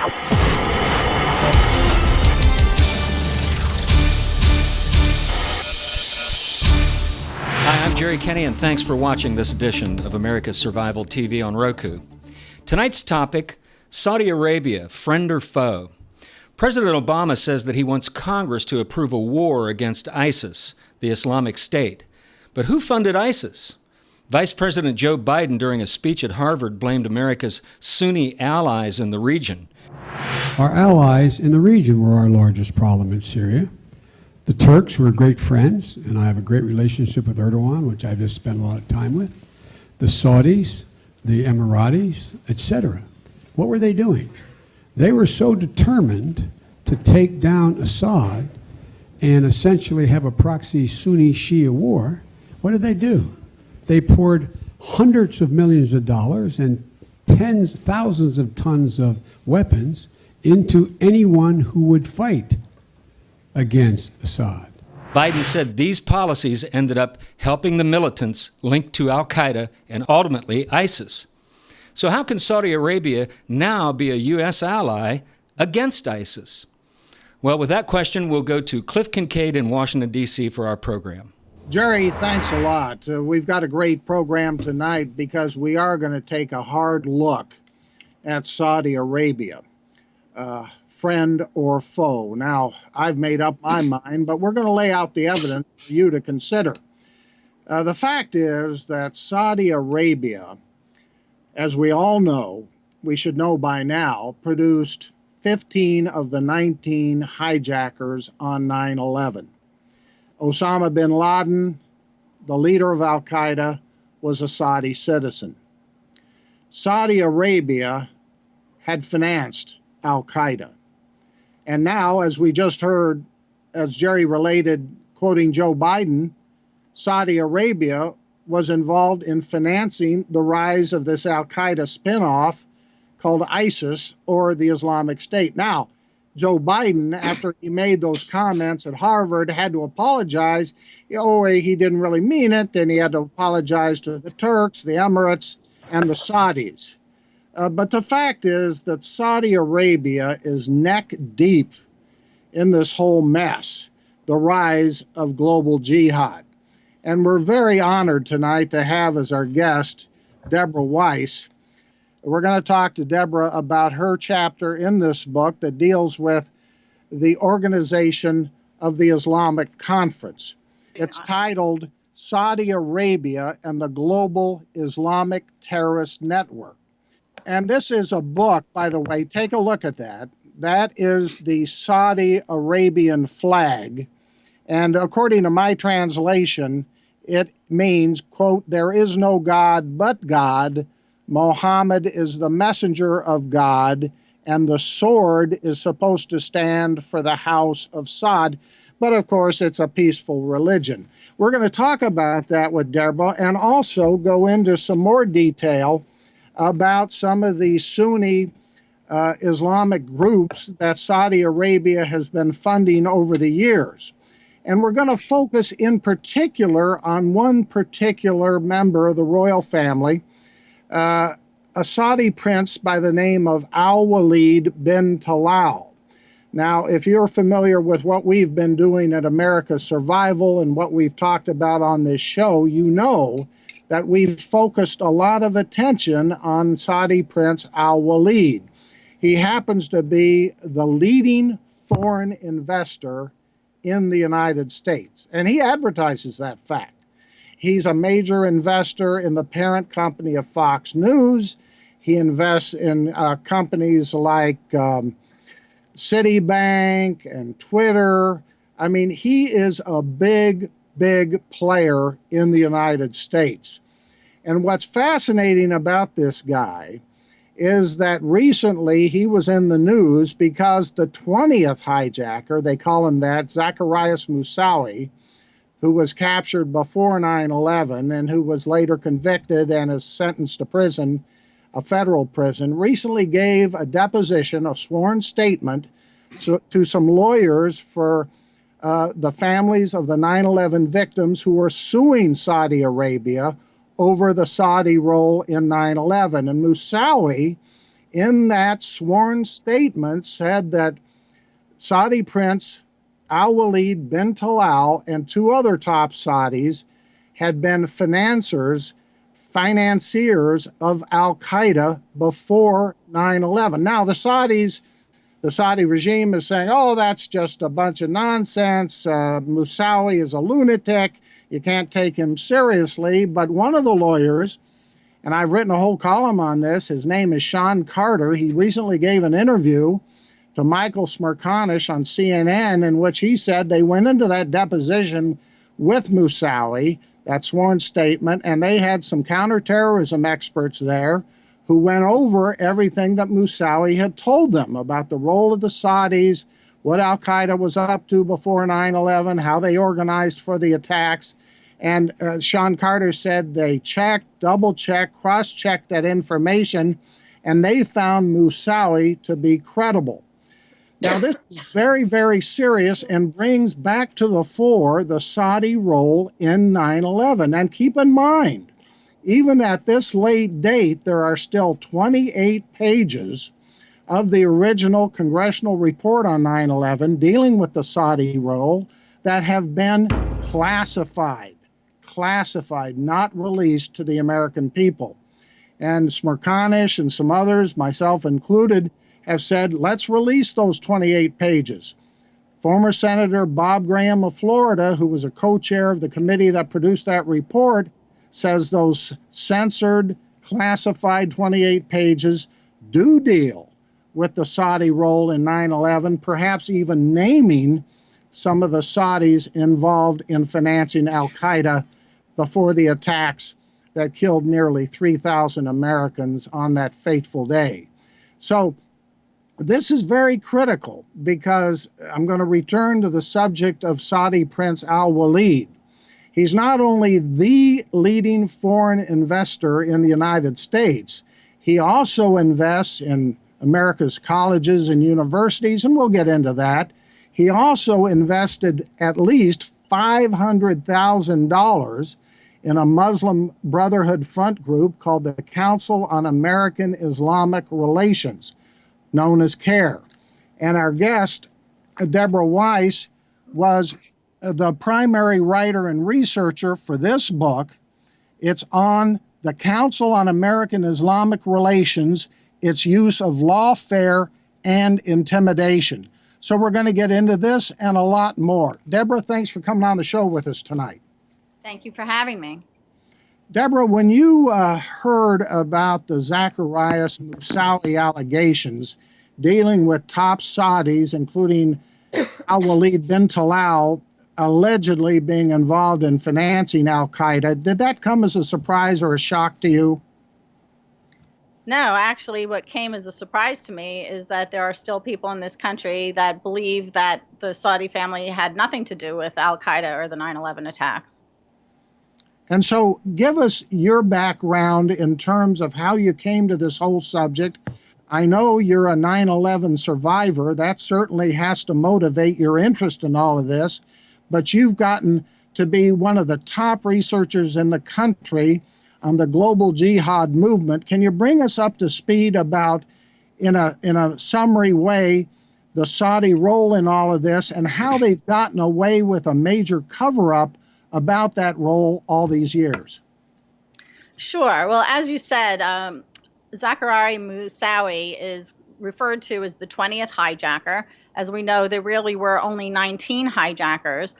Hi, I'm Jerry Kenny, and thanks for watching this edition of America's Survival TV on Roku. Tonight's topic, Saudi Arabia, friend or foe? President Obama says that he wants Congress to approve a war against ISIS, the Islamic State. But who funded ISIS? Vice President Joe Biden, during a speech at Harvard, blamed America's Sunni allies in the region. Our allies in the region were our largest problem in Syria. The Turks were great friends, and I have a great relationship with Erdogan, which I've just spent a lot of time with. The Saudis, the Emiratis, etc. What were they doing? They were so determined to take down Assad and essentially have a proxy Sunni-Shia war. What did they do? They poured hundreds of millions of dollars and tens, thousands of tons of weapons into anyone who would fight against Assad. Biden said these policies ended up helping the militants linked to al-Qaeda and ultimately ISIS. So how can Saudi Arabia now be a U.S. ally against ISIS? Well, with that question, we'll go to Cliff Kincaid in Washington, D.C. for our program. Jerry, thanks a lot. We've got a great program tonight because we are going to take a hard look at Saudi Arabia, friend or foe. Now, I've made up my mind, but we're going to lay out the evidence for you to consider. The fact is that Saudi Arabia, as we all know, we should know by now, produced 15 of the 19 hijackers on 9/11. Osama bin Laden, the leader of al-Qaeda, was a Saudi citizen. Saudi Arabia had financed al-Qaeda. And now, as we just heard, as Jerry related, quoting Joe Biden, Saudi Arabia was involved in financing the rise of this al-Qaeda spinoff called ISIS, or the Islamic State. Now, Joe Biden, after he made those comments at Harvard, had to apologize. He didn't really mean it, and he had to apologize to the Turks, the Emirates, and the Saudis. But the fact is that Saudi Arabia is neck deep in this whole mess, the rise of global jihad. And we're very honored tonight to have as our guest Deborah Weiss. We're going to talk to Deborah about her chapter in this book that deals with the organization of the Islamic Conference. It's titled Saudi Arabia and the Global Islamic Terrorist Network. And this is a book, by the way, take a look at that. That is the Saudi Arabian flag. And according to my translation, it means, quote, "There is no God but God. Muhammad is the messenger of God, and the sword is supposed to stand for the house of Saud." But of course, it's a peaceful religion. We're going to talk about that with Deborah and also go into some more detail about some of the Sunni Islamic groups that Saudi Arabia has been funding over the years. And we're going to focus in particular on one particular member of the royal family, a Saudi prince by the name of Alwaleed bin Talal. Now, if you're familiar with what we've been doing at America's Survival and what we've talked about on this show, you know that we've focused a lot of attention on Saudi Prince Alwaleed. He happens to be the leading foreign investor in the United States, and he advertises that fact. He's a major investor in the parent company of Fox News. He invests in companies like Citibank and Twitter. I mean, he is a big player in the United States. And what's fascinating about this guy is that recently he was in the news because the 20th hijacker, they call him that, Zacarias Moussaoui, who was captured before 9/11 and who was later convicted and is sentenced to prison, a federal prison, recently gave a deposition, a sworn statement to some lawyers for the families of the 9/11 victims who were suing Saudi Arabia over the Saudi role in 9/11. And Moussaoui in that sworn statement said that Saudi Prince Alwaleed bin Talal and two other top Saudis had been financiers of al-Qaeda before 9/11. Now, the Saudi regime is saying, oh, that's just a bunch of nonsense. Moussaoui is a lunatic. You can't take him seriously. But one of the lawyers, and I've written a whole column on this, his name is Sean Carter. He recently gave an interview to Michael Smerconish on CNN in which he said they went into that deposition with Moussaoui, that sworn statement, and they had some counterterrorism experts there who went over everything that Moussaoui had told them about the role of the Saudis, what al-Qaeda was up to before 9/11, how they organized for the attacks. And Sean Carter said they checked, double-checked, cross-checked that information, and they found Moussaoui to be credible. Now, this is very, very serious and brings back to the fore the Saudi role in 9/11. And keep in mind, even at this late date, there are still 28 pages of the original congressional report on 9/11 dealing with the Saudi role that have been classified, not released to the American people. And Smerconish and some others, myself included, have said, let's release those 28 pages. Former Senator Bob Graham of Florida, who was a co-chair of the committee that produced that report, says those censored, classified 28 pages do deal with the Saudi role in 9/11, perhaps even naming some of the Saudis involved in financing al-Qaeda before the attacks that killed nearly 3,000 Americans on that fateful day. So this is very critical because I'm going to return to the subject of Saudi Prince Alwaleed. He's not only the leading foreign investor in the United States, he also invests in America's colleges and universities, and we'll get into that. He also invested at least $500,000 in a Muslim Brotherhood front group called the Council on American-Islamic Relations, known as CARE. And our guest, Deborah Weiss, was the primary writer and researcher for this book. It's on the Council on American-Islamic Relations, its use of lawfare and intimidation. So we're going to get into this and a lot more. Deborah, thanks for coming on the show with us tonight. Thank you for having me. Deborah, when you heard about the Zacarias Moussaoui allegations dealing with top Saudis, including Alwaleed bin Talal, allegedly being involved in financing al-Qaeda, did that come as a surprise or a shock to you? No, actually, what came as a surprise to me is that there are still people in this country that believe that the Saudi family had nothing to do with al-Qaeda or the 9/11 attacks. And so give us your background in terms of how you came to this whole subject. I know you're a 9/11 survivor. That certainly has to motivate your interest in all of this. But you've gotten to be one of the top researchers in the country on the global jihad movement. Can you bring us up to speed about, in a summary way, the Saudi role in all of this and how they've gotten away with a major cover-up about that role all these years? Sure. Well, as you said, Zacarias Moussaoui is referred to as the 20th hijacker. As we know, there really were only 19 hijackers,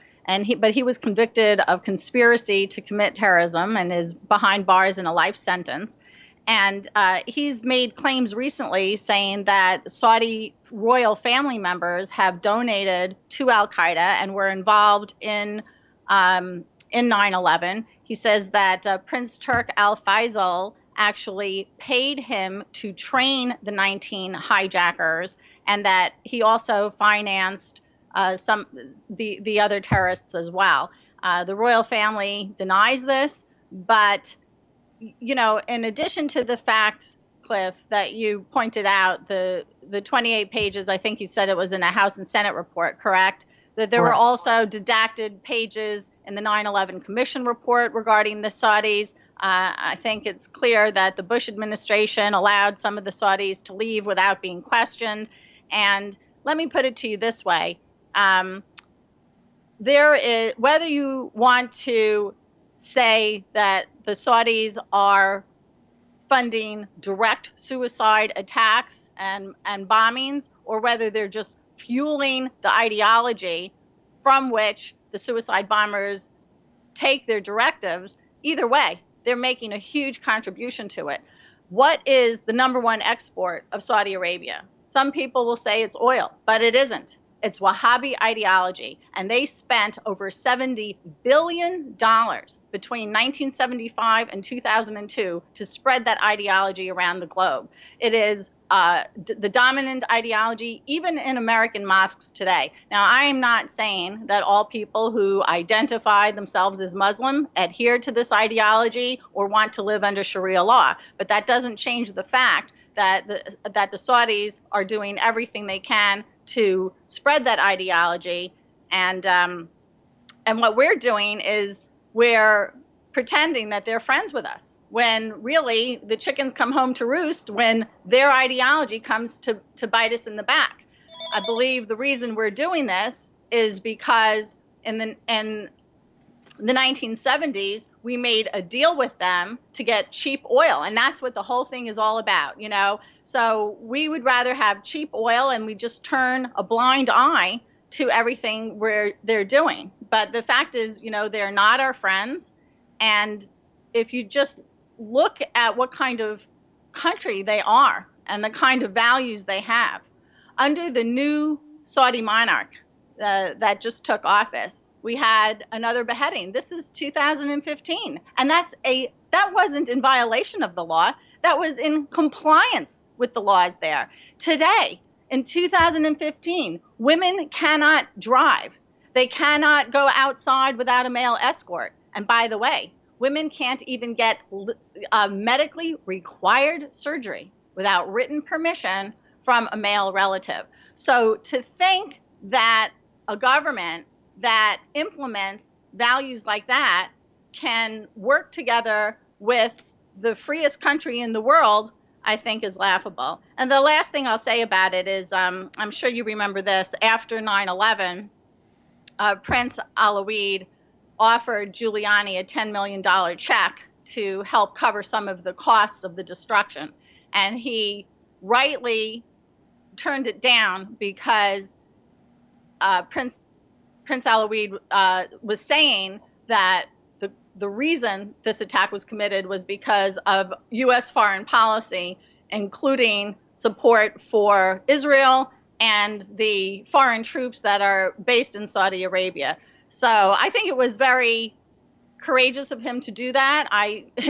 but he was convicted of conspiracy to commit terrorism and is behind bars in a life sentence. And he's made claims recently saying that Saudi royal family members have donated to al-Qaeda and were involved in 9/11. He says that Prince al-Faisal actually paid him to train the 19 hijackers, and that he also financed the other terrorists as well. The royal family denies this, but in addition to the fact, Cliff, that you pointed out, the 28 pages, I think you said it was in a House and Senate report, correct? That there were also redacted pages in the 9/11 Commission report regarding the Saudis. I think it's clear that the Bush administration allowed some of the Saudis to leave without being questioned. And let me put it to you this way. There is, whether you want to say that the Saudis are funding direct suicide attacks and bombings, or whether they're just fueling the ideology from which the suicide bombers take their directives, either way, they're making a huge contribution to it. What is the number one export of Saudi Arabia? Some people will say it's oil, but it isn't. It's Wahhabi ideology, and they spent over $70 billion between 1975 and 2002 to spread that ideology around the globe. It is the dominant ideology, even in American mosques today. Now, I am not saying that all people who identify themselves as Muslim adhere to this ideology or want to live under Sharia law, but that doesn't change the fact that the Saudis are doing everything they can to spread that ideology, and what we're doing is we're pretending that they're friends with us, when really the chickens come home to roost when their ideology comes to bite us in the back. I believe the reason we're doing this is because in the 1970s, we made a deal with them to get cheap oil, and that's what the whole thing is all about, you know. So we would rather have cheap oil, and we just turn a blind eye to everything they're doing. But the fact is, you know, they're not our friends. And if you just look at what kind of country they are and the kind of values they have, under the new Saudi monarch that just took office, we had another beheading. This is 2015, and that wasn't in violation of the law. That was in compliance with the laws there. Today, in 2015, women cannot drive. They cannot go outside without a male escort. And by the way, women can't even get medically required surgery without written permission from a male relative. So to think that a government that implements values like that can work together with the freest country in the world, I think is laughable. And the last thing I'll say about it is, I'm sure you remember this, after 9/11, Prince Alwaleed offered Giuliani a $10 million check to help cover some of the costs of the destruction. And he rightly turned it down because Prince Alwaleed was saying that the reason this attack was committed was because of U.S. foreign policy, including support for Israel and the foreign troops that are based in Saudi Arabia. So I think it was very courageous of him to do that.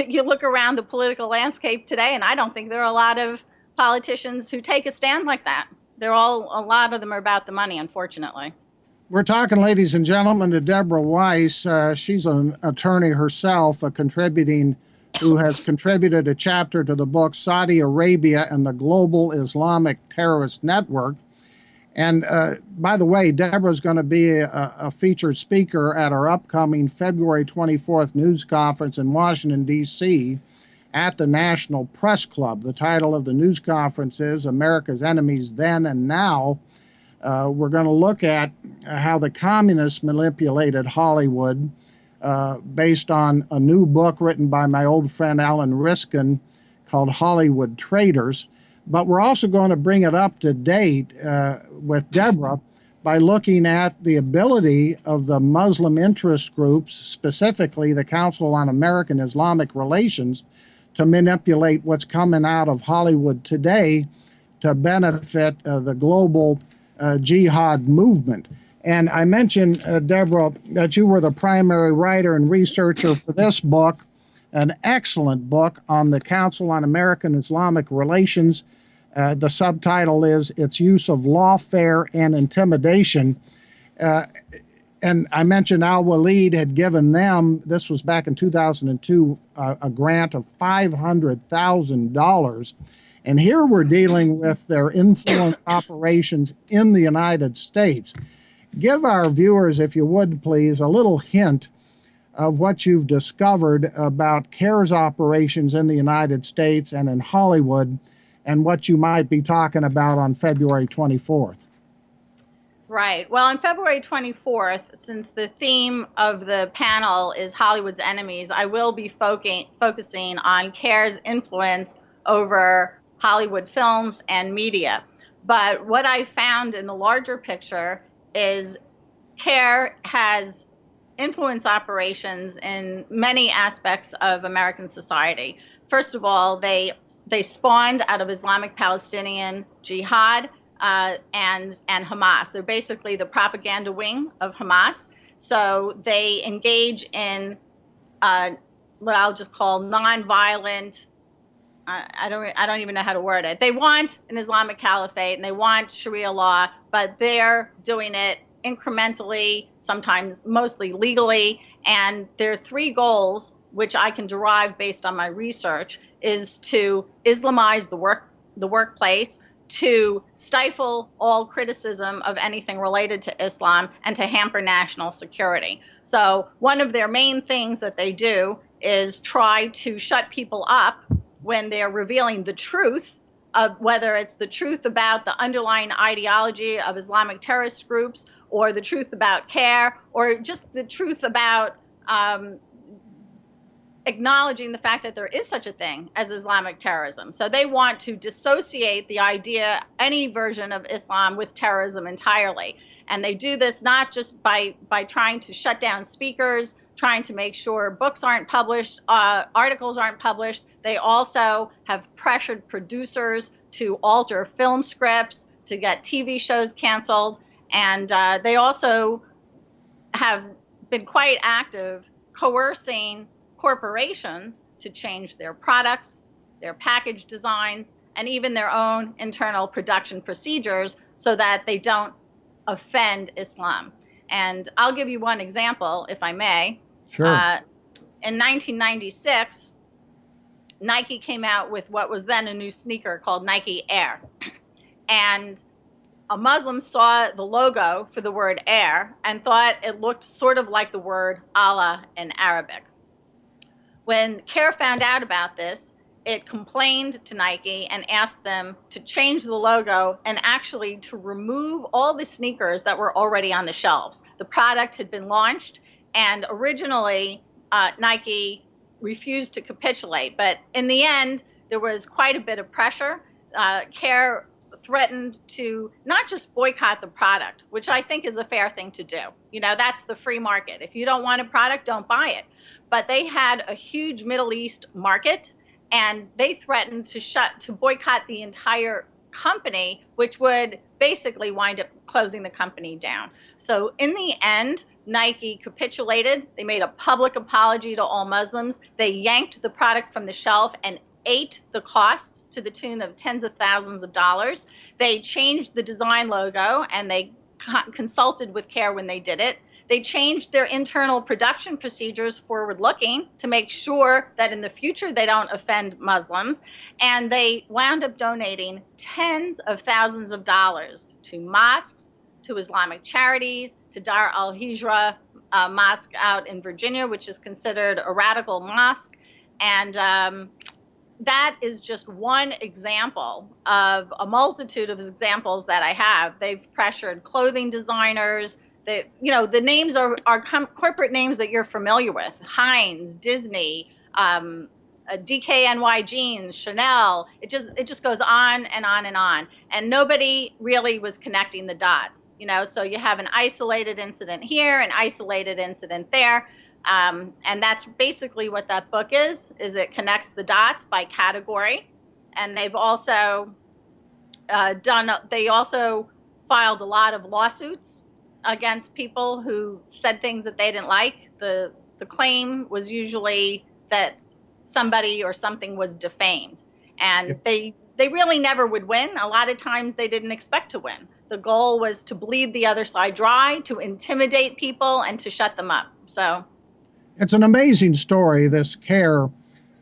You look around the political landscape today, and I don't think there are a lot of politicians who take a stand like that. A lot of them are about the money, unfortunately. We're talking, ladies and gentlemen, to Deborah Weiss. She's an attorney herself, who has contributed a chapter to the book Saudi Arabia and the Global Islamic Terrorist Network. And by the way, Deborah's going to be a featured speaker at our upcoming February 24th news conference in Washington, D.C. at the National Press Club. The title of the news conference is America's Enemies Then and Now. We're going to look at how the communists manipulated Hollywood based on a new book written by my old friend Alan Riskin called Hollywood Traitors. But we're also going to bring it up to date with Deborah by looking at the ability of the Muslim interest groups, specifically the Council on American-Islamic Relations, to manipulate what's coming out of Hollywood today to benefit the global Jihad movement. And I mentioned, Deborah, that you were the primary writer and researcher for this book, an excellent book on the Council on American-Islamic Relations. The subtitle is Its Use of Lawfare and Intimidation. And I mentioned Alwaleed had given them, this was back in 2002, a grant of $500,000. And here we're dealing with their influence operations in the United States. Give our viewers, if you would please, a little hint of what you've discovered about CARE's operations in the United States and in Hollywood, and what you might be talking about on February 24th. Right. Well, on February 24th, since the theme of the panel is Hollywood's enemies, I will be focusing on CARE's influence over Hollywood films and media. But what I found in the larger picture is CARE has influence operations in many aspects of American society. First of all, they spawned out of Islamic Palestinian Jihad and Hamas. They're basically the propaganda wing of Hamas. So they engage in what I'll just call nonviolent. I don't even know how to word it. They want an Islamic caliphate and they want Sharia law, but they're doing it incrementally, sometimes mostly legally. And their three goals, which I can derive based on my research, is to Islamize the workplace, to stifle all criticism of anything related to Islam, and to hamper national security. So one of their main things that they do is try to shut people up when they're revealing the truth of whether it's the truth about the underlying ideology of Islamic terrorist groups, or the truth about CARE, or just the truth about acknowledging the fact that there is such a thing as Islamic terrorism. So they want to dissociate the idea, any version of Islam, with terrorism entirely. And they do this not just by trying to shut down speakers, trying to make sure books aren't published, articles aren't published. They also have pressured producers to alter film scripts, to get TV shows canceled. And they also have been quite active coercing corporations to change their products, their package designs, and even their own internal production procedures so that they don't offend Islam. And I'll give you one example, if I may. Sure. In 1996, Nike came out with what was then a new sneaker called Nike Air. And a Muslim saw the logo for the word Air and thought it looked sort of like the word Allah in Arabic. When CARE found out about this, it complained to Nike and asked them to change the logo and actually to remove all the sneakers that were already on the shelves. The product had been launched, and originally Nike refused to capitulate. But in the end, there was quite a bit of pressure. CARE threatened to not just boycott the product, which I think is a fair thing to do. You know, that's the free market. If you don't want a product, don't buy it. But they had a huge Middle East market, and they threatened to boycott the entire company, which would basically wind up closing the company down. So in the end, Nike capitulated. They made a public apology to all Muslims. They yanked the product from the shelf and ate the costs to the tune of tens of thousands of dollars. They changed the design logo, and they consulted with CARE when they did it. They changed their internal production procedures forward-looking to make sure that in the future they don't offend Muslims. And they wound up donating tens of thousands of dollars to mosques, to Islamic charities, to Dar al-Hijra mosque out in Virginia, which is considered a radical mosque. And that is just one example of a multitude of examples that I have. They've pressured clothing designers. The names are corporate names that you're familiar with: Heinz, Disney, DKNY Jeans, Chanel. It just goes on and on and on. And nobody really was connecting the dots. So you have an isolated incident here, an isolated incident there. And that's basically what that book is it connects the dots by category. And they've also they also filed a lot of lawsuits against people who said things that they didn't like. The claim was usually that somebody or something was defamed. And they really never would win. A lot of times they didn't expect to win. The goal was to bleed the other side dry, to intimidate people, and to shut them up. So it's an amazing story. This CARE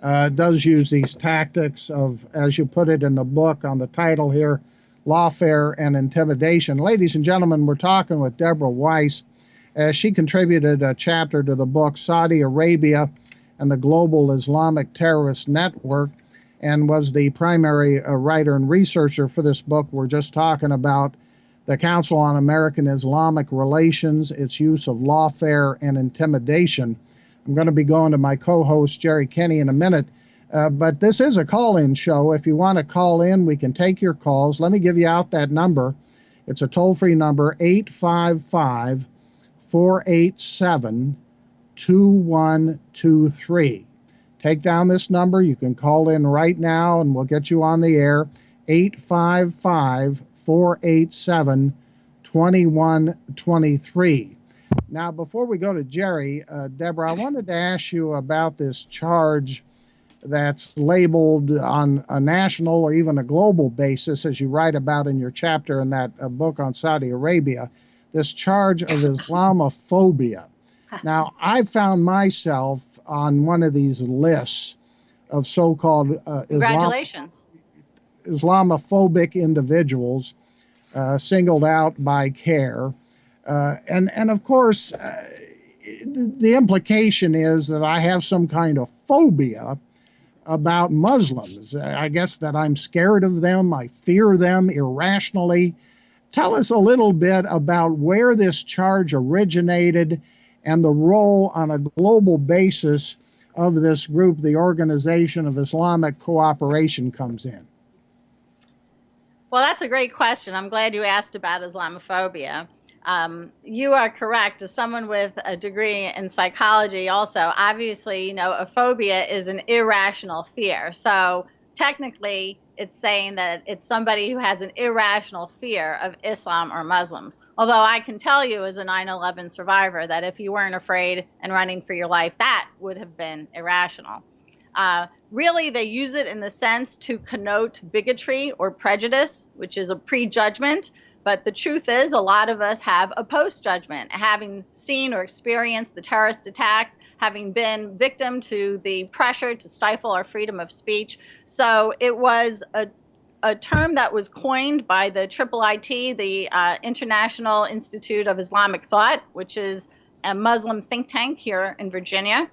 does use these tactics of, as you put it in the book on the title here, lawfare and intimidation. Ladies and gentlemen, we're talking with Deborah Weiss, She contributed a chapter to the book Saudi Arabia and the Global Islamic Terrorist Network, and was the primary writer and researcher for this book. We're just talking about the Council on American-Islamic Relations, its use of lawfare and intimidation. I'm going to be going to my co-host, Jerry Kenny, in a minute. But this is a call-in show. If you want to call in, we can take your calls. Let me give you out that number. It's a toll-free number, 855-487-2123. Take down this number. You can call in right now, and we'll get you on the air, 855-487-2123. Now, before we go to Jerry, Deborah, I wanted to ask you about this charge that's labeled on a national or even a global basis, as you write about in your chapter in that book on Saudi Arabia, this charge of Islamophobia. Now, I found myself on one of these lists of so-called Islamophobic individuals singled out by CARE. And of course, the implication is that I have some kind of phobia about Muslims. I guess that I'm scared of them, I fear them irrationally. Tell us a little bit about where this charge originated and the role on a global basis of this group, the Organization of Islamic Cooperation, comes in. Well, that's a great question. I'm glad you asked about Islamophobia. You are correct. As someone with a degree in psychology also, obviously, a phobia is an irrational fear. So technically, it's saying that it's somebody who has an irrational fear of Islam or Muslims. Although I can tell you as a 9/11 survivor that if you weren't afraid and running for your life, that would have been irrational. Really, they use it in the sense to connote bigotry or prejudice, which is a prejudgment. But the truth is, a lot of us have a post-judgment, having seen or experienced the terrorist attacks, having been victim to the pressure to stifle our freedom of speech. So it was a term that was coined by the IIIT, the International Institute of Islamic Thought, which is a Muslim think tank here in Virginia.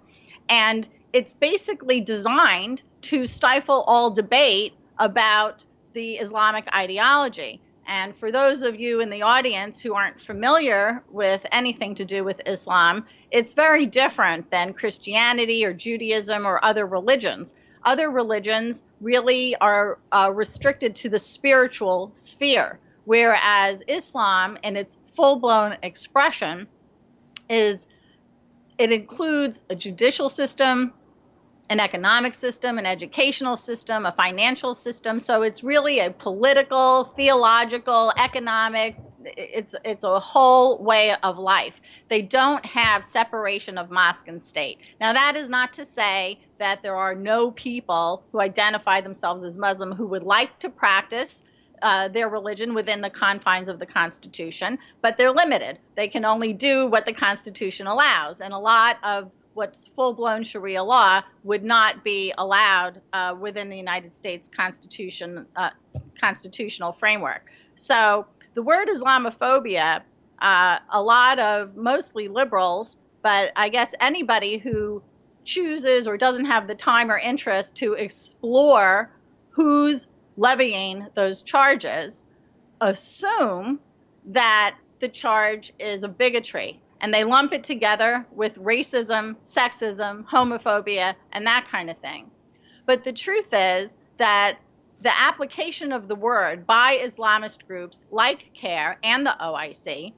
And it's basically designed to stifle all debate about the Islamic ideology. And for those of you in the audience who aren't familiar with anything to do with Islam, it's very different than Christianity or Judaism or other religions. Other religions really are restricted to the spiritual sphere, whereas Islam, in its full-blown expression, it includes a judicial system, an economic system, an educational system, a financial system. So it's really a political, theological, economic, it's a whole way of life. They don't have separation of mosque and state. Now, that is not to say that there are no people who identify themselves as Muslim who would like to practice their religion within the confines of the Constitution, but they're limited. They can only do what the Constitution allows. And a lot of what's full-blown Sharia law would not be allowed within the United States constitutional framework. So the word Islamophobia, a lot of mostly liberals, but I guess anybody who chooses or doesn't have the time or interest to explore who's levying those charges, assume that the charge is of bigotry. And they lump it together with racism, sexism, homophobia, and that kind of thing. But the truth is that the application of the word by Islamist groups like CARE and the OIC,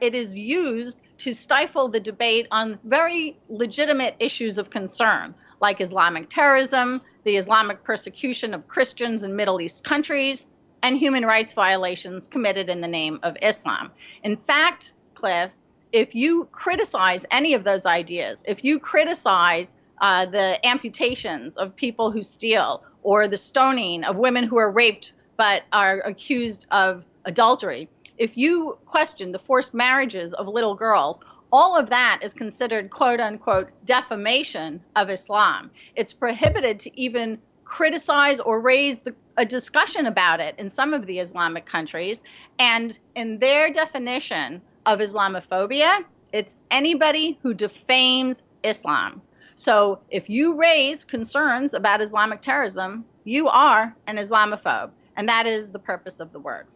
it is used to stifle the debate on very legitimate issues of concern, like Islamic terrorism, the Islamic persecution of Christians in Middle East countries, and human rights violations committed in the name of Islam. In fact, Cliff, if you criticize any of those ideas, if you criticize the amputations of people who steal, or the stoning of women who are raped but are accused of adultery, if you question the forced marriages of little girls, all of that is considered quote unquote defamation of Islam. It's prohibited to even criticize or raise a discussion about it in some of the Islamic countries. And in their definition of Islamophobia. It's anybody who defames Islam. So if you raise concerns about Islamic terrorism, you are an Islamophobe, and that is the purpose of the word.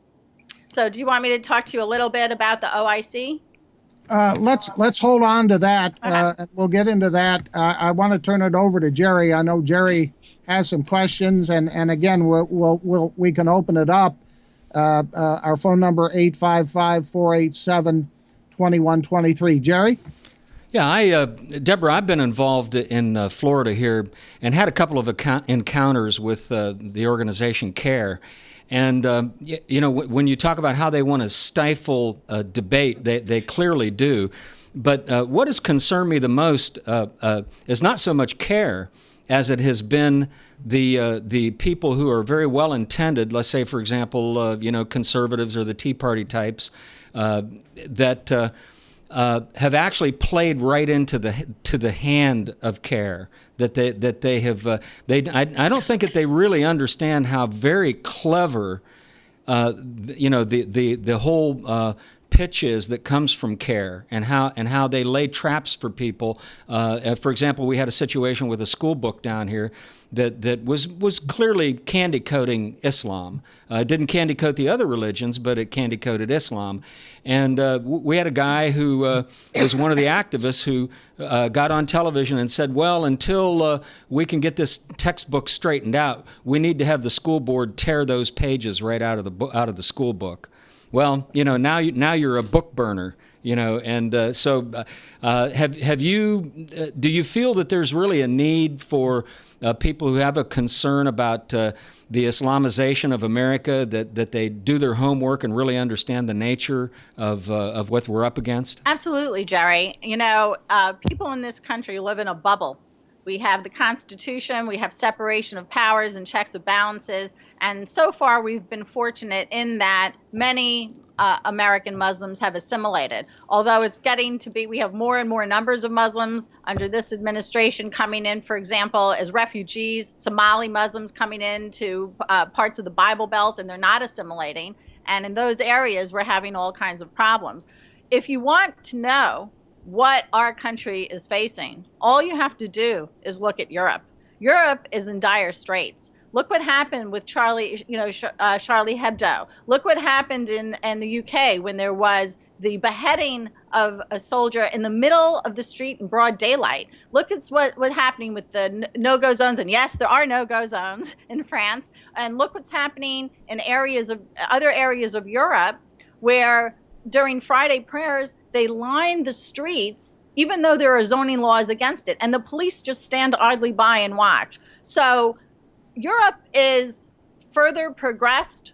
So do you want me to talk to you a little bit about the OIC? Let's hold on to that. And we'll get into that. I want to turn it over to Jerry. I know Jerry has some questions, and again, we can open it up. Our phone number 855-487-2123. Jerry. Yeah, Deborah, I've been involved in Florida here and had a couple of encounters with the organization CARE. And, when you talk about how they want to stifle debate, they clearly do. But what has concerned me the most is not so much CARE as it has been the people who are very well intended, let's say, for example, conservatives or the Tea Party types that have actually played right into the hand of CARE. That they have I don't think that they really understand how very clever the whole pitch is that comes from CARE and how they lay traps for people. For example, we had a situation with a school book down here that was clearly candy coating Islam. It didn't candy coat the other religions, but it candy coated Islam. And we had a guy who was one of the activists who got on television and said, "Well, until we can get this textbook straightened out, we need to have the school board tear those pages right out of the school book." Well, now you're a book burner, and so have you? Do you feel that there's really a need for people who have a concern about the Islamization of America, that they do their homework and really understand the nature of what we're up against? Absolutely, Jerry. People in this country live in a bubble. We have the Constitution, we have separation of powers and checks and balances, and so far we've been fortunate in that many American Muslims have assimilated. Although it's getting to be, we have more and more numbers of Muslims under this administration coming in, for example, as refugees, Somali Muslims coming into parts of the Bible Belt, and they're not assimilating. And in those areas, we're having all kinds of problems. If you want to know what our country is facing, all you have to do is look at Europe. Europe is in dire straits. Look what happened with Charlie Hebdo. Look what happened in the UK when there was the beheading of a soldier in the middle of the street in broad daylight. Look at what's happening with the no-go zones, and yes, there are no-go zones in France. And look what's happening in other areas of Europe where during Friday prayers, they line the streets, even though there are zoning laws against it, and the police just stand idly by and watch. So Europe is further progressed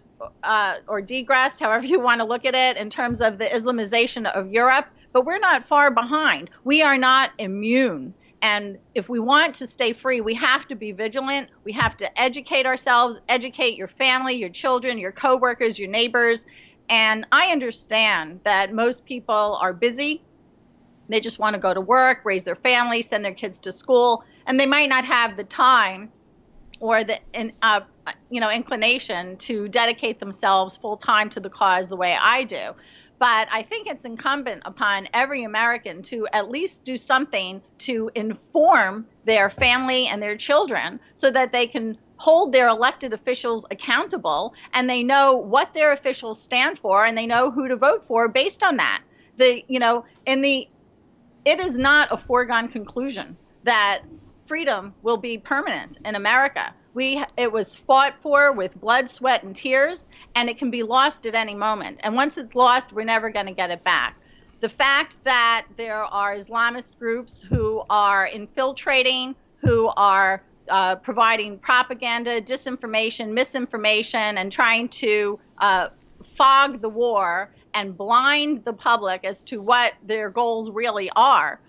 or degressed, however you want to look at it, in terms of the Islamization of Europe, but we're not far behind. We are not immune. And if we want to stay free, we have to be vigilant. We have to educate ourselves, educate your family, your children, your coworkers, your neighbors. And I understand that most people are busy. They just want to go to work, raise their family, send their kids to school, and they might not have the time or the inclination to dedicate themselves full time to the cause the way I do. But I think it's incumbent upon every American to at least do something to inform their family and their children so that they can hold their elected officials accountable, and they know what their officials stand for, and they know who to vote for based on that. It is not a foregone conclusion that freedom will be permanent in America. It was fought for with blood, sweat, and tears, and it can be lost at any moment. And once it's lost, we're never going to get it back. The fact that there are Islamist groups who are infiltrating, who are providing propaganda, disinformation, misinformation, and trying to fog the war and blind the public as to what their goals really are.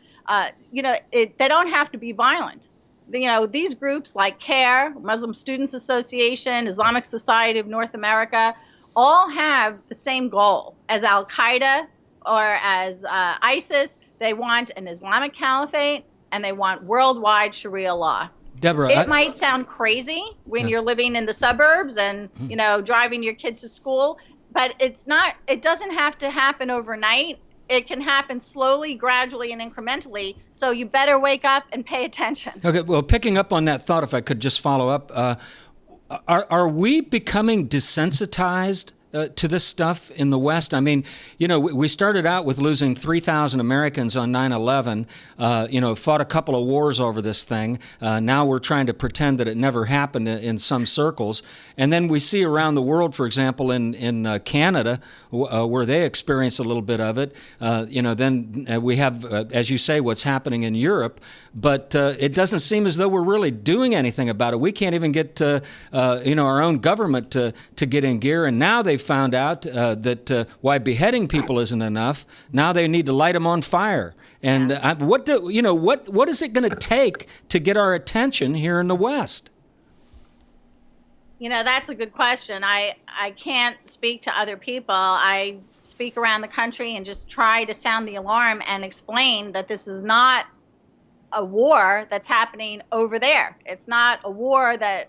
They don't have to be violent. These groups like CARE, Muslim Students Association, Islamic Society of North America, all have the same goal as Al-Qaeda or as ISIS. They want an Islamic caliphate, and they want worldwide Sharia law. Deborah, it might sound crazy when you're living in the suburbs and, driving your kid to school, but it's not. It doesn't have to happen overnight. it can happen slowly, gradually, and incrementally. So you better wake up and pay attention. Okay, well, picking up on that thought, if I could just follow up, are we becoming desensitized to this stuff in the West? I mean, we started out with losing 3,000 Americans on 9/11, fought a couple of wars over this thing. Now we're trying to pretend that it never happened in some circles. And then we see around the world, for example, in Canada, where they experience a little bit of it. Then we have, as you say, what's happening in Europe. But it doesn't seem as though we're really doing anything about it. We can't even get our own government to get in gear. And now they found out that why beheading people isn't enough. Now they need to light them on fire. And what is it going to take to get our attention here in the West? That's a good question. I can't speak to other people. I speak around the country and just try to sound the alarm and explain that this is not a war that's happening over there. It's not a war that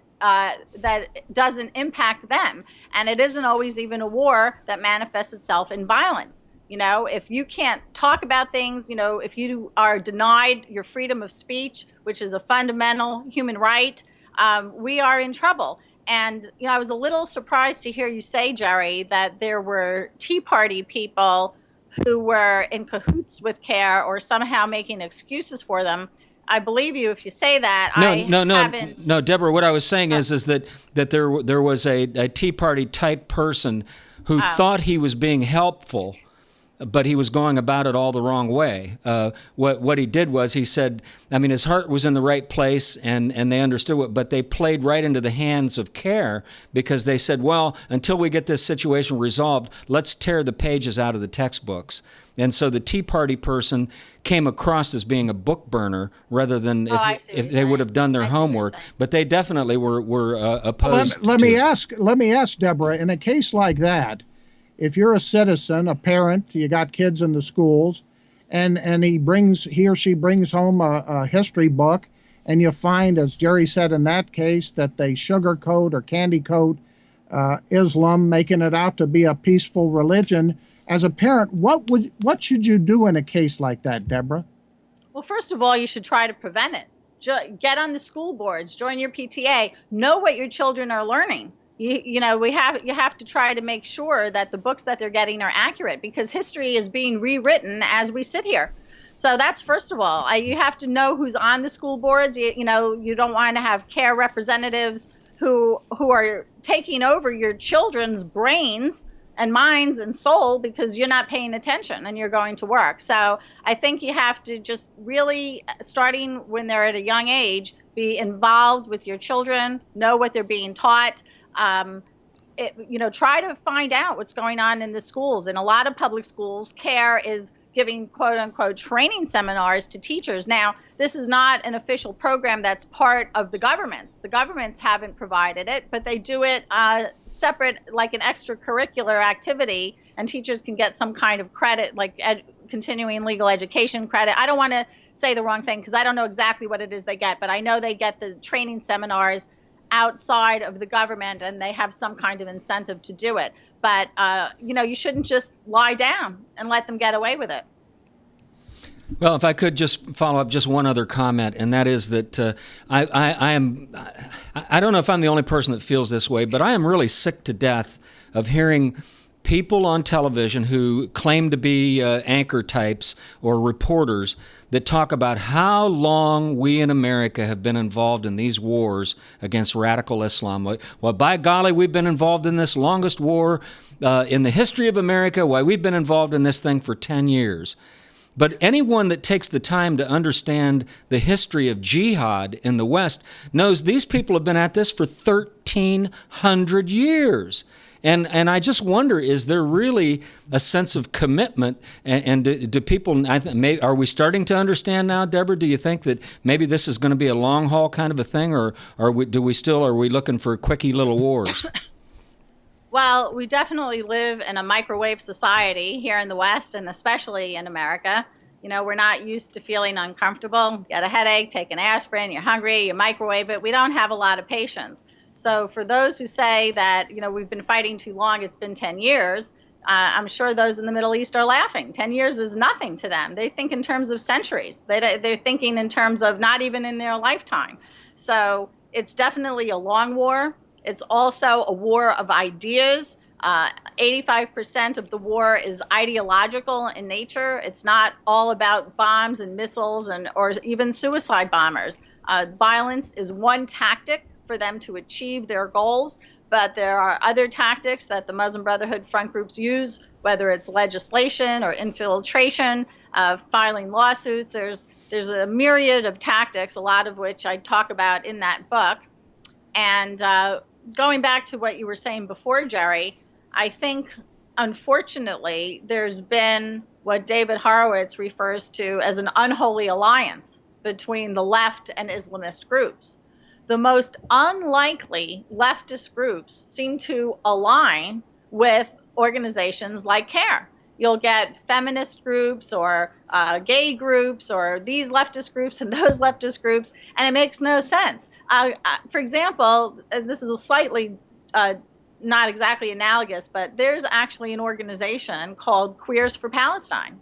doesn't impact them. And it isn't always even a war that manifests itself in violence. If you can't talk about things, if you are denied your freedom of speech, which is a fundamental human right, we are in trouble. And, I was a little surprised to hear you say, Jerry, that there were Tea Party people who were in cahoots with CARE or somehow making excuses for them. I believe you if you say that. No, Deborah, what I was saying is that there was a Tea Party type person who thought he was being helpful, but he was going about it all the wrong way. What he did was he said, his heart was in the right place, and they understood what, but they played right into the hands of CARE because they said, well, until we get this situation resolved, let's tear the pages out of the textbooks. And so the Tea Party person came across as being a book burner rather than if they would have done their homework. But they definitely were opposed. Let me ask Deborah, in a case like that, if you're a citizen, a parent, you got kids in the schools, and he or she brings home a history book, and you find, as Jerry said in that case, that they sugarcoat or candy coat Islam, making it out to be a peaceful religion. As a parent, what should you do in a case like that, Deborah? Well, first of all, you should try to prevent it. Get on the school boards, join your PTA, know what your children are learning. You have to try to make sure that the books that they're getting are accurate, because history is being rewritten as we sit here. So that's first of all. You have to know who's on the school boards. You don't want to have CARE representatives who are taking over your children's brains and minds and soul because you're not paying attention and you're going to work. So I think you have to just really, starting when they're at a young age, be involved with your children, know what they're being taught. Try to find out what's going on in the schools. In a lot of public schools, CARE is giving quote unquote training seminars to teachers. Now, this is not an official program that's part of the governments. The governments haven't provided it, but they do it separate, like an extracurricular activity, and teachers can get some kind of credit, like continuing legal education credit. I don't want to say the wrong thing because I don't know exactly what it is they get, but I know they get the training seminars outside of the government, and they have some kind of incentive to do it. But, you shouldn't just lie down and let them get away with it. Well, if I could just follow up just one other comment, and that is that I don't know if I'm the only person that feels this way, but I am really sick to death of hearing people on television who claim to be anchor types or reporters that talk about how long we in America have been involved in these wars against radical Islam. Well, by golly, we've been involved in this longest war in the history of America. Why, we've been involved in this thing for 10 years. But anyone that takes the time to understand the history of jihad in the West knows these people have been at this for 1,300 years. And I just wonder, is there really a sense of commitment? And do people, are we starting to understand now, Deborah? Do you think that maybe this is going to be a long haul kind of a thing, or are we looking for quickie little wars? Well, we definitely live in a microwave society here in the West, and especially in America. We're not used to feeling uncomfortable. Get a headache, take an aspirin, you're hungry, you microwave it. We don't have a lot of patience. So for those who say that, we've been fighting too long, it's been 10 years, I'm sure those in the Middle East are laughing. 10 years is nothing to them. They think in terms of centuries. They're thinking in terms of not even in their lifetime. So it's definitely a long war. It's also a war of ideas. 85% of the war is ideological in nature. It's not all about bombs and missiles or even suicide bombers. Violence is one tactic for them to achieve their goals, but there are other tactics that the Muslim Brotherhood front groups use, whether it's legislation or infiltration, filing lawsuits. There's a myriad of tactics, a lot of which I talk about in that book. And going back to what you were saying before, Jerry, I think, unfortunately, there's been what David Horowitz refers to as an unholy alliance between the left and Islamist groups. The most unlikely leftist groups seem to align with organizations like CARE. You'll get feminist groups or gay groups or these leftist groups and those leftist groups, and it makes no sense. For example, this is a slightly not exactly analogous, but there's actually an organization called Queers for Palestine.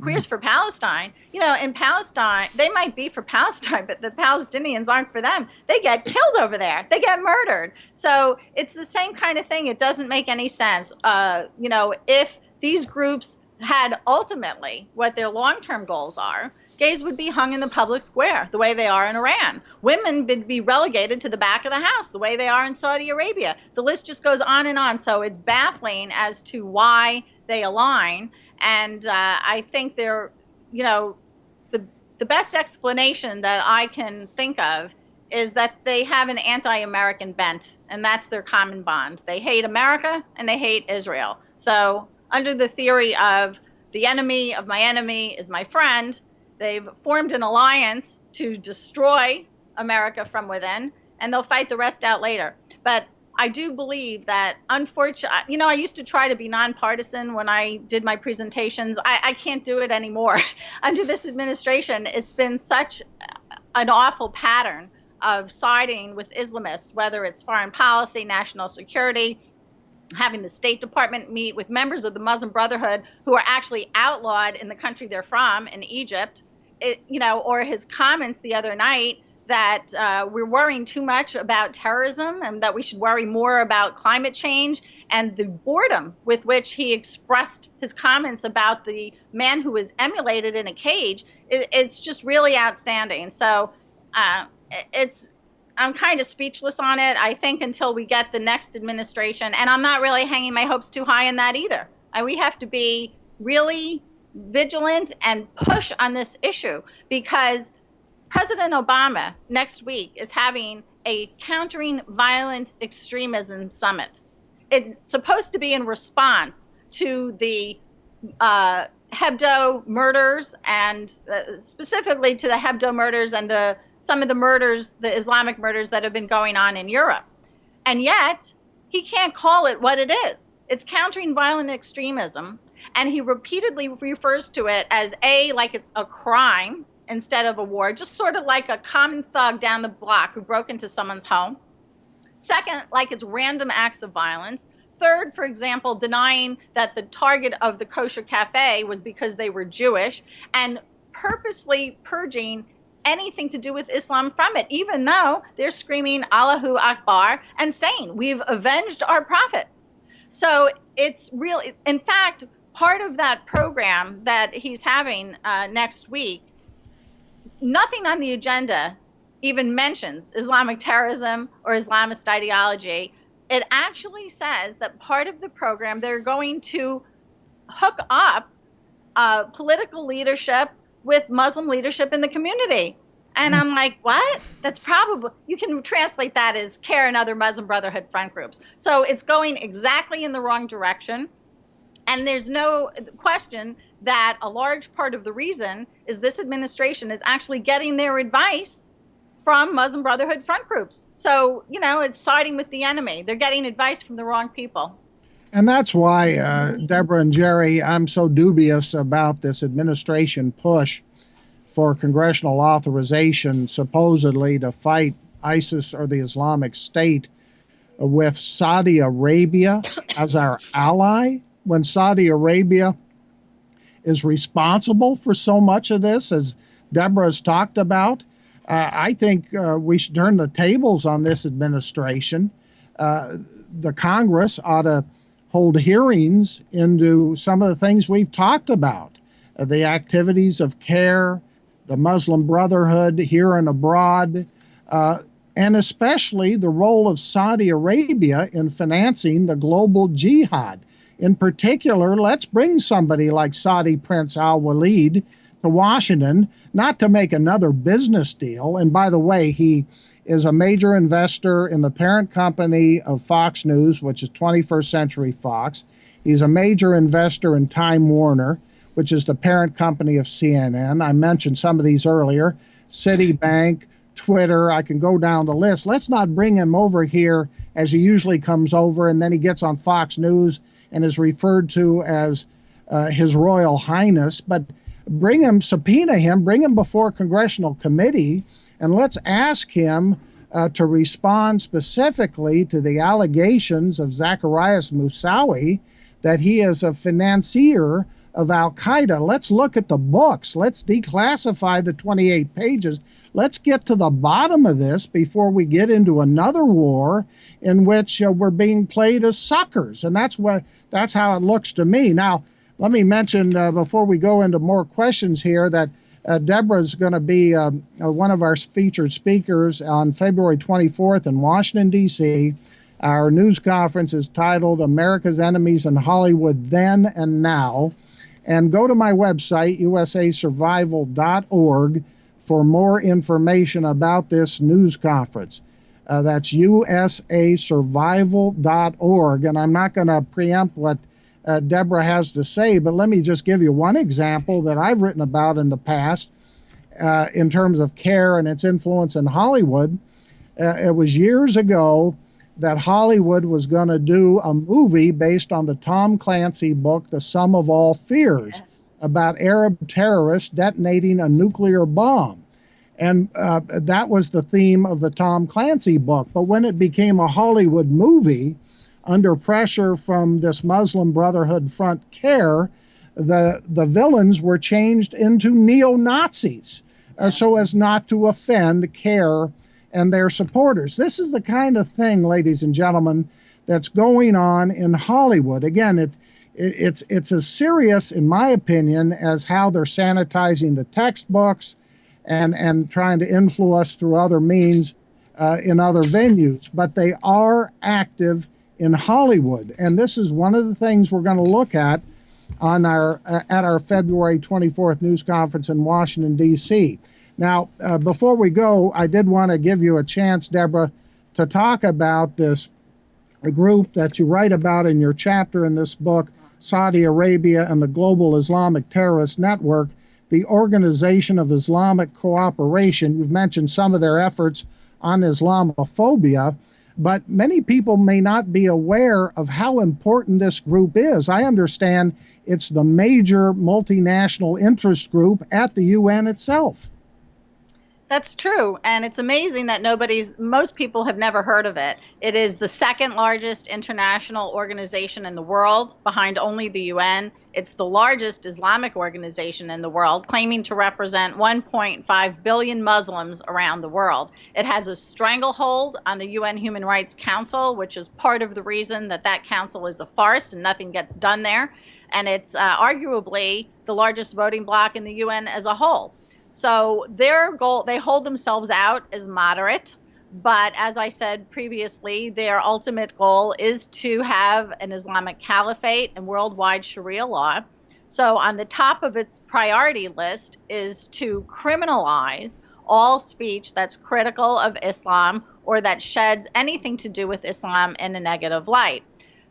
Queers for Palestine, in Palestine, they might be for Palestine, but the Palestinians aren't for them. They get killed over there. They get murdered. So it's the same kind of thing. It doesn't make any sense. If these groups had ultimately what their long-term goals are, gays would be hung in the public square the way they are in Iran. Women would be relegated to the back of the house the way they are in Saudi Arabia. The list just goes on and on. So it's baffling as to why they align. And I think the best explanation that I can think of is that they have an anti-American bent, and that's their common bond. They hate America and they hate Israel. So under the theory of the enemy of my enemy is my friend, they've formed an alliance to destroy America from within, and they'll fight the rest out later. But I do believe that, unfortunately, I used to try to be nonpartisan when I did my presentations. I can't do it anymore. Under this administration, it's been such an awful pattern of siding with Islamists, whether it's foreign policy, national security, having the State Department meet with members of the Muslim Brotherhood who are actually outlawed in the country they're from, in Egypt, or his comments the other night that we're worrying too much about terrorism and that we should worry more about climate change, and the boredom with which he expressed his comments about the man who was emulated in a cage. It's just really outstanding. So I'm kind of speechless on it. I think until we get the next administration, and I'm not really hanging my hopes too high in that either. We have to be really vigilant and push on this issue, because President Obama next week is having a countering violent extremism summit. It's supposed to be in response to the Hebdo murders, and specifically to the Hebdo murders and some of the murders, the Islamic murders that have been going on in Europe. And yet, he can't call it what it is. It's countering violent extremism, and he repeatedly refers to it as like it's a crime instead of a war, just sort of like a common thug down the block who broke into someone's home. Second, like it's random acts of violence. Third, for example, denying that the target of the kosher cafe was because they were Jewish, and purposely purging anything to do with Islam from it, even though they're screaming Allahu Akbar and saying, we've avenged our prophet. So it's really, in fact, part of that program that he's having next week, nothing on the agenda even mentions Islamic terrorism or Islamist ideology. It actually says that part of the program, they're going to hook up political leadership with Muslim leadership in the community. And I'm like, what? That's probably, you can translate that as CARE and other Muslim Brotherhood front groups. So it's going exactly in the wrong direction. And there's no question that a large part of the reason is this administration is actually getting their advice from Muslim Brotherhood front groups. So, it's siding with the enemy. They're getting advice from the wrong people. And that's why, Deborah and Jerry, I'm so dubious about this administration push for congressional authorization, supposedly to fight ISIS or the Islamic State, with Saudi Arabia as our ally. when Saudi Arabia is responsible for so much of this, as Deborah has talked about. I think we should turn the tables on this administration. The Congress ought to hold hearings into some of the things we've talked about, the activities of CARE, the Muslim Brotherhood here and abroad, and especially the role of Saudi Arabia in financing the global jihad. In particular, let's bring somebody like Saudi Prince Alwaleed to Washington, not to make another business deal. And by the way, he is a major investor in the parent company of Fox News, which is 21st Century Fox. He's a major investor in Time Warner, which is the parent company of CNN. I mentioned some of these earlier. Citibank, Twitter, I can go down the list. Let's not bring him over here as he usually comes over, and then he gets on Fox News and is referred to as His Royal Highness. But bring him, subpoena him, bring him before a congressional committee, and let's ask him to respond specifically to the allegations of Zacarias Moussaoui that he is a financier of al-Qaeda. Let's look at the books. Let's declassify the 28 pages. Let's get to the bottom of this before we get into another war in which we're being played as suckers. And that's how it looks to me. Now, let me mention before we go into more questions here that Deborah is going to be one of our featured speakers on February 24th in Washington, D.C. Our news conference is titled America's Enemies in Hollywood Then and Now. And go to my website, usasurvival.org, for more information about this news conference. That's usasurvival.org. And I'm not going to preempt what Deborah has to say, but let me just give you one example that I've written about in the past in terms of CARE and its influence in Hollywood. It was years ago that Hollywood was going to do a movie based on the Tom Clancy book, The Sum of All Fears, about Arab terrorists detonating a nuclear bomb. And that was the theme of the Tom Clancy book. But when it became a Hollywood movie, under pressure from this Muslim Brotherhood front CARE, the villains were changed into neo-Nazis so as not to offend CARE and their supporters. This is the kind of thing, ladies and gentlemen, that's going on in Hollywood. Again, it's as serious, in my opinion, as how they're sanitizing the textbooks and trying to influence through other means in other venues. But they are active in Hollywood, and this is one of the things we're going to look at on our February 24th news conference in Washington, D.C. Now, before we go, I did want to give you a chance, Deborah, to talk about this group that you write about in your chapter in this book, Saudi Arabia and the Global Islamic Terrorist Network, the Organization of Islamic Cooperation. You've mentioned some of their efforts on Islamophobia, but many people may not be aware of how important this group is. I understand it's the major multinational interest group at the UN itself. That's true, and it's amazing that most people have never heard of it. It is the second largest international organization in the world, behind only the UN. It's the largest Islamic organization in the world, claiming to represent 1.5 billion Muslims around the world. It has a stranglehold on the UN Human Rights Council, which is part of the reason that council is a farce and nothing gets done there. And it's arguably the largest voting bloc in the UN as a whole. So their goal, they hold themselves out as moderate, but as I said previously, their ultimate goal is to have an Islamic caliphate and worldwide Sharia law. So on the top of its priority list is to criminalize all speech that's critical of Islam or that sheds anything to do with Islam in a negative light.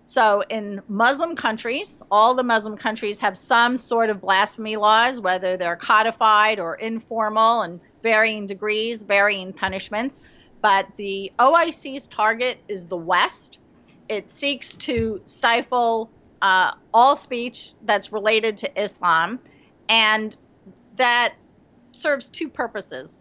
So in Muslim countries, all the Muslim countries have some sort of blasphemy laws, whether they're codified or informal and varying degrees, varying punishments. But the OIC's target is the West. It seeks to stifle all speech that's related to Islam, and that serves two purposes.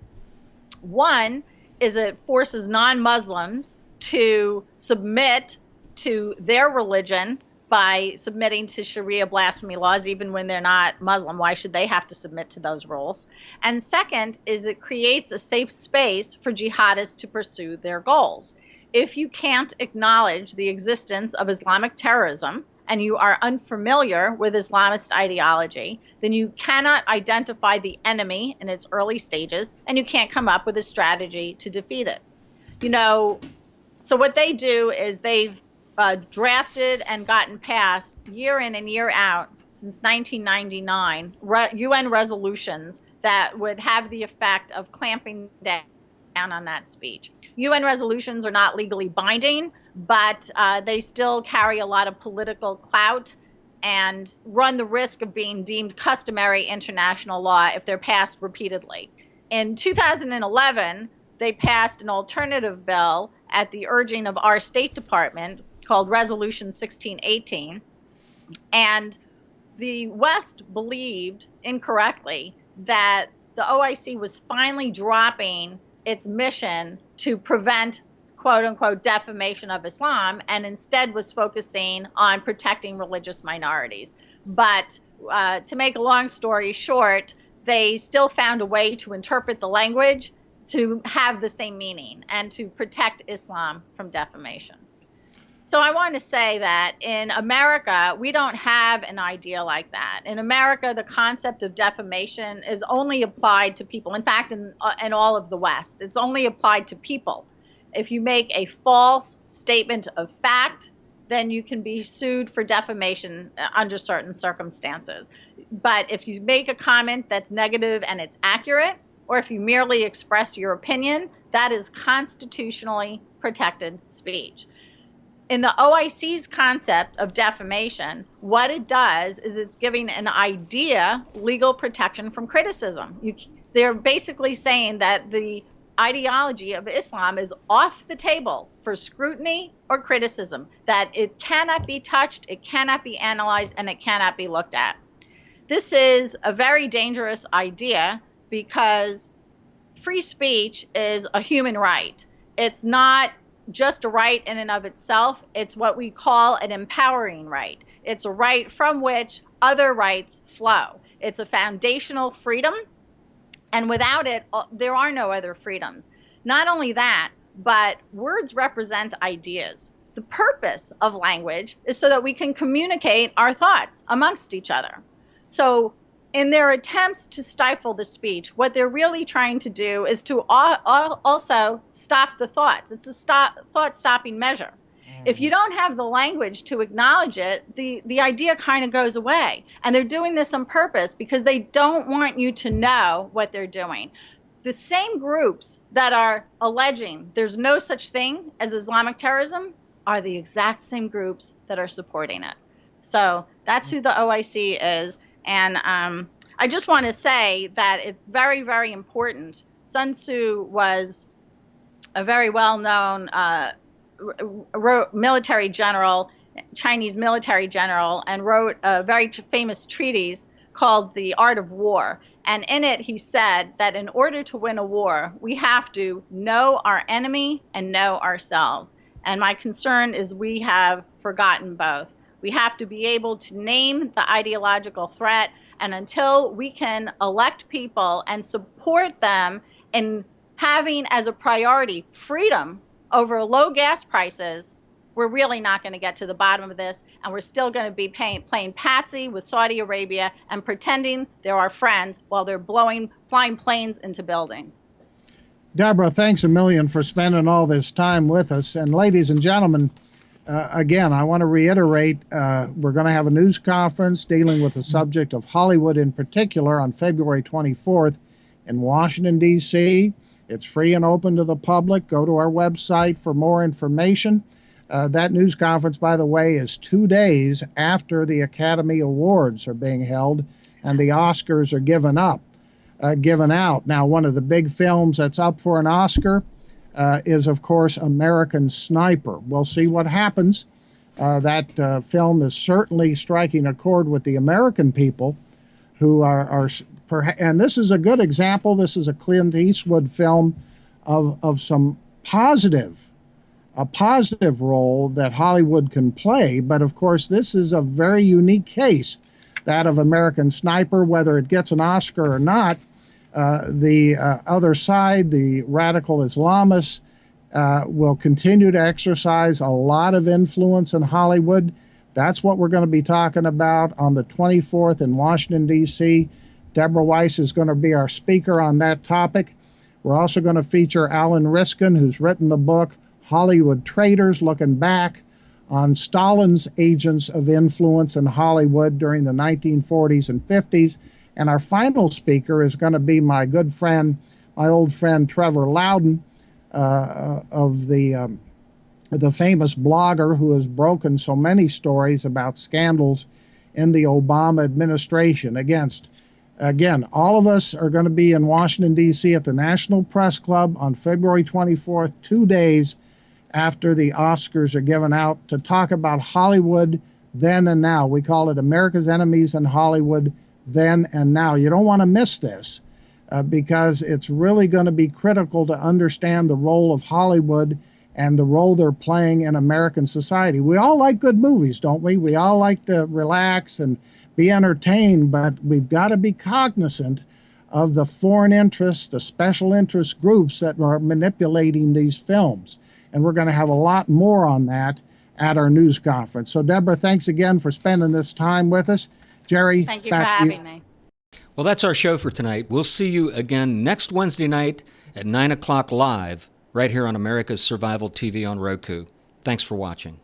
One is it forces non-Muslims to submit to their religion by submitting to Sharia blasphemy laws, even when they're not Muslim. Why should they have to submit to those rules? And second is it creates a safe space for jihadists to pursue their goals. If you can't acknowledge the existence of Islamic terrorism and you are unfamiliar with Islamist ideology, then you cannot identify the enemy in its early stages, and you can't come up with a strategy to defeat it. So what they do is they've drafted and gotten passed year in and year out since 1999 UN resolutions that would have the effect of clamping down on that speech. UN resolutions are not legally binding, but they still carry a lot of political clout and run the risk of being deemed customary international law if they're passed repeatedly. In 2011, they passed an alternative bill at the urging of our State Department called Resolution 1618. And the West believed incorrectly that the OIC was finally dropping its mission to prevent quote unquote defamation of Islam and instead was focusing on protecting religious minorities. But to make a long story short, they still found a way to interpret the language to have the same meaning and to protect Islam from defamation. So I want to say that in America, we don't have an idea like that. In America, the concept of defamation is only applied to people. In fact, in all of the West, it's only applied to people. If you make a false statement of fact, then you can be sued for defamation under certain circumstances. But if you make a comment that's negative and it's accurate, or if you merely express your opinion, that is constitutionally protected speech. In the OIC's concept of defamation, what it does is it's giving an idea legal protection from criticism. They're basically saying that the ideology of Islam is off the table for scrutiny or criticism, that it cannot be touched, it cannot be analyzed, and it cannot be looked at. This is a very dangerous idea because free speech is a human right. It's not just a right in and of itself. It's what we call an empowering right. It's a right from which other rights flow. It's a foundational freedom, and without it, there are no other freedoms. Not only that, but words represent ideas. The purpose of language is so that we can communicate our thoughts amongst each other. So in their attempts to stifle the speech, what they're really trying to do is to also stop the thoughts. It's a thought-stopping measure. If you don't have the language to acknowledge it, the idea kind of goes away. And they're doing this on purpose because they don't want you to know what they're doing. The same groups that are alleging there's no such thing as Islamic terrorism are the exact same groups that are supporting it. So that's who the OIC is. And I just want to say that it's very, very important. Sun Tzu was a very well-known military general, Chinese military general, and wrote a very famous treatise called The Art of War. And in it, he said that in order to win a war, we have to know our enemy and know ourselves. And my concern is we have forgotten both. We have to be able to name the ideological threat, and until we can elect people and support them in having as a priority freedom over low gas prices, we're really not going to get to the bottom of this, and we're still going to be playing patsy with Saudi Arabia and pretending they're our friends while they're flying planes into buildings. Deborah, thanks a million for spending all this time with us. And ladies and gentlemen, again, I want to reiterate, we're going to have a news conference dealing with the subject of Hollywood in particular on February 24th in Washington, D.C. It's free and open to the public. Go to our website for more information. That news conference, by the way, is 2 days after the Academy Awards are being held and the Oscars are given out. Now, one of the big films that's up for an Oscar is, of course, American Sniper. We'll see what happens. That film is certainly striking a chord with the American people who are and this is a good example. This is a Clint Eastwood film of some positive a positive role that Hollywood can play. But of course, this is a very unique case, that of American Sniper. Whether it gets an Oscar or not, the other side, the radical Islamists, will continue to exercise a lot of influence in Hollywood. That's what we're going to be talking about on the 24th in Washington, D.C. Deborah Weiss is going to be our speaker on that topic. We're also going to feature Alan Riskin, who's written the book Hollywood Traitors, looking back on Stalin's agents of influence in Hollywood during the 1940s and 50s. And our final speaker is going to be my good friend, my old friend Trevor Loudon, of the famous blogger who has broken so many stories about scandals in the Obama administration. Again, all of us are going to be in Washington, D.C. at the National Press Club on February 24th, 2 days after the Oscars are given out, to talk about Hollywood then and now. We call it America's Enemies in Hollywood then and now. You don't want to miss this because it's really going to be critical to understand the role of Hollywood and the role they're playing in American society. We all like good movies, don't we? We all like to relax and be entertained, but we've got to be cognizant of the foreign interests, the special interest groups that are manipulating these films. And we're going to have a lot more on that at our news conference. So, Deborah, thanks again for spending this time with us. Jerry, thank you for having me. Well, that's our show for tonight. We'll see you again next Wednesday night at 9 o'clock live, right here on America's Survival TV on Roku. Thanks for watching.